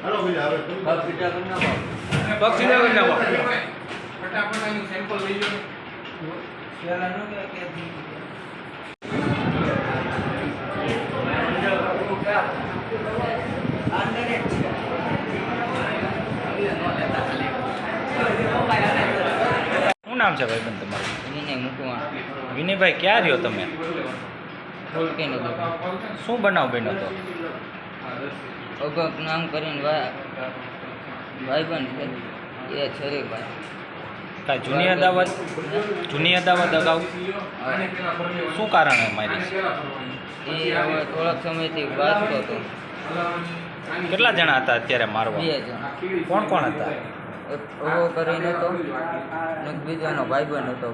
શું નામ છે ભાઈ બંધ તમારું? વિનય મુકવાણ. વિનયભાઈ ક્યાં રહ્યો તમે? ફૂલકીનગર. શું બનાવ બન્યો તો? અગક નામ કરીને ભાઈબંધ છે એ શરીફભાઈ. કાંઈ જૂની અદાવત અગાઉ શું કારણે મારી? એ હવે થોડાક સમયથી વાંચતો હતો. કેટલા જણા હતા અત્યારે મારવા? 2 જણા. કોણ કોણ હતા? એક ઓવો કરીને હતો ને બીજાનો ભાઈબંધ હતો.